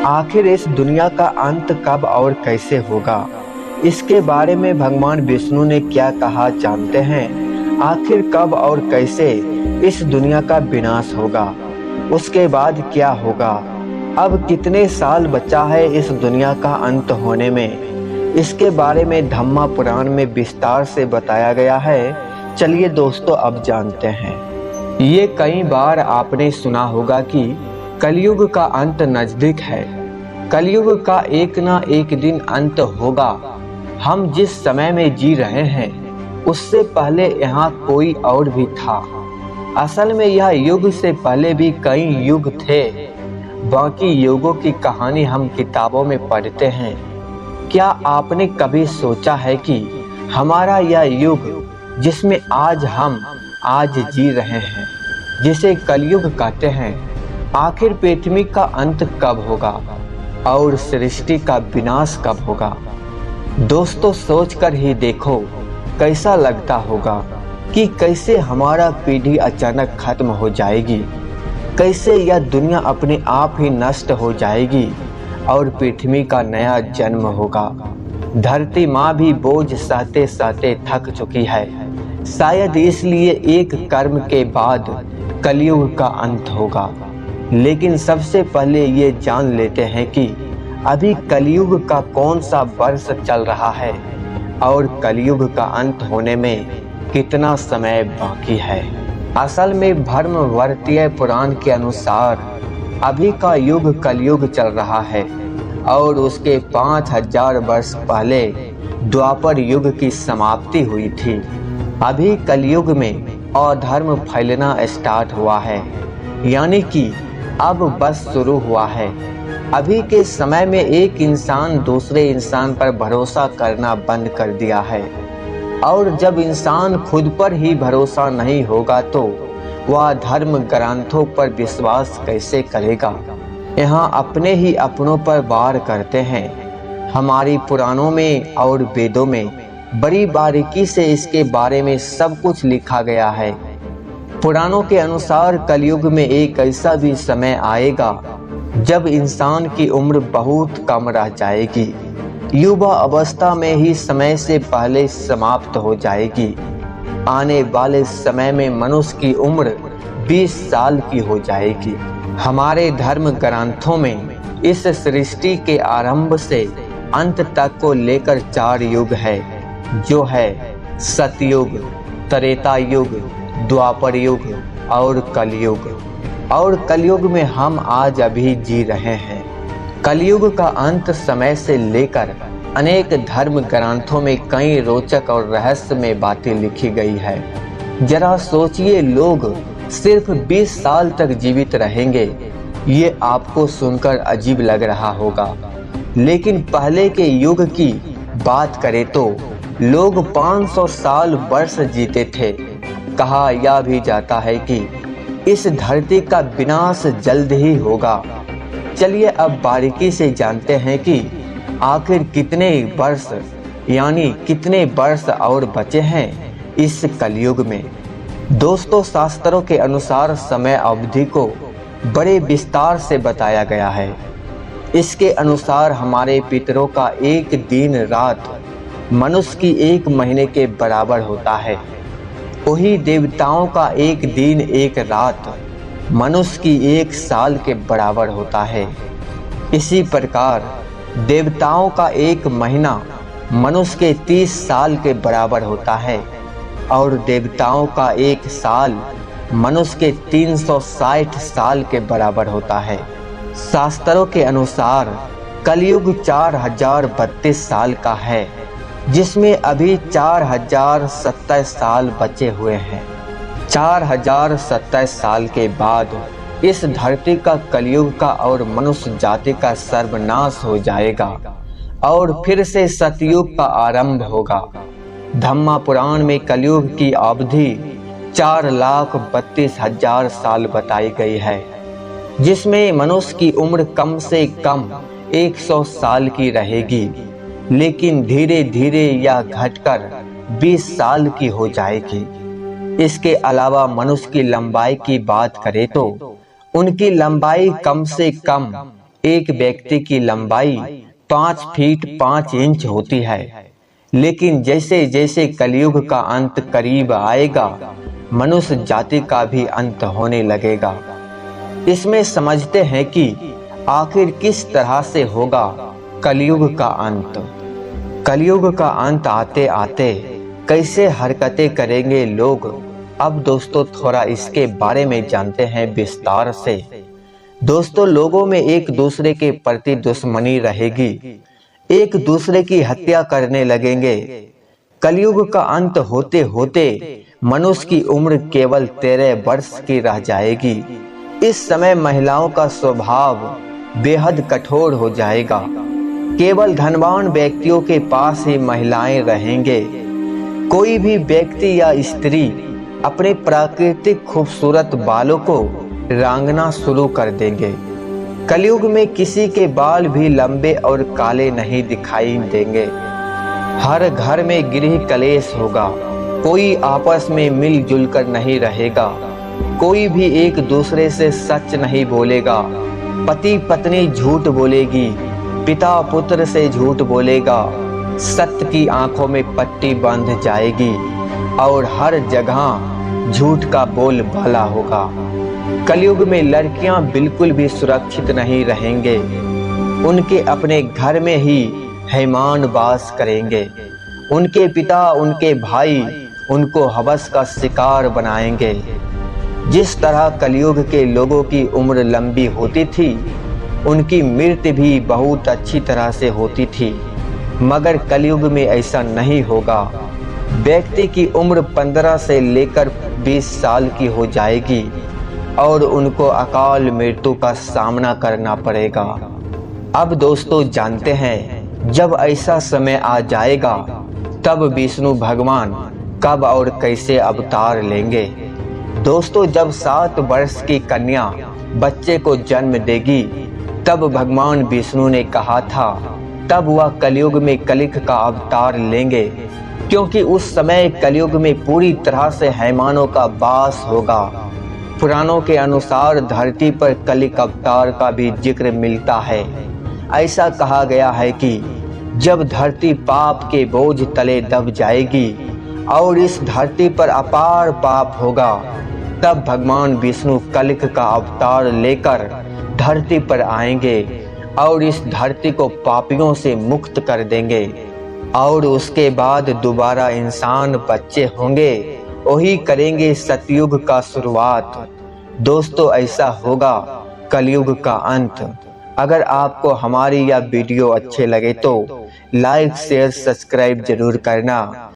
आखिर इस दुनिया का अंत कब और कैसे होगा, इसके बारे में भगवान विष्णु ने क्या कहा जानते हैं। आखिर कब और कैसे इस दुनिया का विनाश होगा, उसके बाद क्या होगा, अब कितने साल बचा है इस दुनिया का अंत होने में, इसके बारे में धम्मा पुराण में विस्तार से बताया गया है। चलिए दोस्तों, अब जानते हैं। ये कई बार आपने सुना होगा कि कलयुग का अंत नजदीक है। कलयुग का एक ना एक दिन अंत होगा। हम जिस समय में जी रहे हैं उससे पहले यहाँ कोई और भी था। असल में यह युग से पहले भी कई युग थे। बाकी युगों की कहानी हम किताबों में पढ़ते हैं। क्या आपने कभी सोचा है कि हमारा यह युग जिसमें आज जी रहे हैं, जिसे कलयुग कहते हैं, आखिर पृथ्वी का अंत कब होगा और सृष्टि का विनाश कब होगा। दोस्तों, सोचकर ही देखो कैसा लगता होगा कि कैसे हमारा पीढ़ी अचानक खत्म हो जाएगी, कैसे यह दुनिया अपने आप ही नष्ट हो जाएगी और पृथ्वी का नया जन्म होगा। धरती माँ भी बोझ सहते सहते थक चुकी है। शायद इसलिए एक कर्म के बाद कलयुग का अंत होगा। लेकिन सबसे पहले ये जान लेते हैं कि अभी कलयुग का कौन सा वर्ष चल रहा है और कलयुग का अंत होने में कितना समय बाकी है। असल में भर्मवर्तीय पुराण के अनुसार अभी का युग कलयुग चल रहा है और उसके 5000 वर्ष पहले द्वापर युग की समाप्ति हुई थी। अभी कलयुग में अधर्म फैलना स्टार्ट हुआ है, यानी कि अब बस शुरू हुआ है। अभी के समय में एक इंसान दूसरे इंसान पर भरोसा करना बंद कर दिया है, और जब इंसान खुद पर ही भरोसा नहीं होगा तो वह धर्म ग्रंथों पर विश्वास कैसे करेगा। यहाँ अपने ही अपनों पर वार करते हैं। हमारी पुराणों में और वेदों में बड़ी बारीकी से इसके बारे में सब कुछ लिखा गया है। पुराणों के अनुसार कलयुग में एक ऐसा भी समय आएगा जब इंसान की उम्र बहुत कम रह जाएगी। युवा अवस्था में ही समय से पहले समाप्त हो जाएगी। आने वाले समय में मनुष्य की उम्र 20 साल की हो जाएगी। हमारे धर्म ग्रंथों में इस सृष्टि के आरंभ से अंत तक को लेकर 4 युग है, जो है सतयुग, त्रेता युग, द्वापर युग और कलयुग। और कलयुग में हम आज अभी जी रहे हैं। कलयुग का अंत समय से लेकर अनेक धर्म ग्रंथों में कई रोचक और रहस्यमय बातें लिखी गई है। जरा सोचिए, लोग सिर्फ 20 साल तक जीवित रहेंगे। ये आपको सुनकर अजीब लग रहा होगा, लेकिन पहले के युग की बात करें तो लोग 500 साल वर्ष जीते थे। कहा यह भी जाता है कि इस धरती का विनाश जल्द ही होगा। चलिए अब बारीकी से जानते हैं कि आखिर कितने वर्ष यानी कितने वर्ष और बचे हैं इस कलयुग में। दोस्तों, शास्त्रों के अनुसार समय अवधि को बड़े विस्तार से बताया गया है। इसके अनुसार हमारे पितरों का एक दिन रात मनुष्य की 1 महीने के बराबर होता है। वही देवताओं का एक दिन एक रात मनुष्य की 1 साल के बराबर होता है। इसी प्रकार देवताओं का 1 महीना मनुष्य के 30 साल के बराबर होता है, और देवताओं का 1 साल मनुष्य के 360 साल के बराबर होता है। शास्त्रों के अनुसार कलयुग 4032 साल का है, जिसमें अभी 4027 साल बचे हुए हैं। 4027 साल के बाद इस धरती का, कलयुग का और मनुष्य जाति का सर्वनाश हो जाएगा और फिर से सतयुग का आरंभ होगा। धम्मा पुराण में कलयुग की अवधि 4,32,000 साल बताई गई है, जिसमें मनुष्य की उम्र कम से कम 100 साल की रहेगी, लेकिन धीरे धीरे यह घटकर 20 साल की हो जाएगी। इसके अलावा मनुष्य की लंबाई की बात करें तो उनकी लंबाई कम से कम एक व्यक्ति की लंबाई 5 फीट 5 इंच होती है। लेकिन जैसे जैसे कलयुग का अंत करीब आएगा, मनुष्य जाति का भी अंत होने लगेगा। इसमें समझते हैं कि आखिर किस तरह से होगा कलयुग का अंत। कलयुग का अंत आते आते कैसे हरकतें करेंगे लोग, अब दोस्तों थोड़ा इसके बारे में जानते हैं विस्तार से। दोस्तों, लोगों में एक दूसरे के प्रति दुश्मनी रहेगी, एक दूसरे की हत्या करने लगेंगे। कलयुग का अंत होते होते मनुष्य की उम्र केवल 13 वर्ष की रह जाएगी। इस समय महिलाओं का स्वभाव बेहद कठोर हो जाएगा। केवल धनवान व्यक्तियों के पास ही महिलाएं रहेंगे। कोई भी व्यक्ति या स्त्री अपने प्राकृतिक खूबसूरत बालों को रंगना शुरू कर देंगे। कलयुग में किसी के बाल भी लंबे और काले नहीं दिखाई देंगे। हर घर में गृह कलेश होगा। कोई आपस में मिलजुल कर नहीं रहेगा। कोई भी एक दूसरे से सच नहीं बोलेगा। पति पत्नी झूठ बोलेगी, पिता पुत्र से झूठ बोलेगा। सत्य की आंखों में पट्टी बंध जाएगी और हर जगह झूठ का बोलबाला होगा। कलयुग में लड़कियां बिल्कुल भी सुरक्षित नहीं रहेंगे। उनके अपने घर में ही हैवान वास करेंगे। उनके पिता, उनके भाई उनको हवस का शिकार बनाएंगे। जिस तरह कलयुग के लोगों की उम्र लंबी होती थी, उनकी मृत्यु भी बहुत अच्छी तरह से होती थी। मगर कलयुग में ऐसा नहीं होगा। व्यक्ति की उम्र 15 से लेकर 20 साल की हो जाएगी और उनको अकाल मृत्यु का सामना करना पड़ेगा। अब दोस्तों जानते हैं, जब ऐसा समय आ जाएगा तब विष्णु भगवान कब और कैसे अवतार लेंगे। दोस्तों, जब 7 वर्ष की कन्या बच्चे को जन्म देगी, तब भगवान विष्णु ने कहा था तब वह कलयुग में कलिक का अवतार लेंगे, क्योंकि उस समय कलयुग में पूरी तरह से हैवानों का वास होगा। पुराणों के अनुसार धरती पर कलिक अवतार का भी जिक्र मिलता है। ऐसा कहा गया है कि जब धरती पाप के बोझ तले दब जाएगी और इस धरती पर अपार पाप होगा, तब भगवान विष्णु कलिक का अवतार लेकर धरती पर आएंगे और इस धरती को पापियों से मुक्त कर देंगे। और उसके बाद दोबारा इंसान बच्चे होंगे, वही करेंगे सतयुग का शुरुआत। दोस्तों, ऐसा होगा कलयुग का अंत। अगर आपको हमारी यह वीडियो अच्छे लगे तो लाइक शेयर सब्सक्राइब जरूर करना।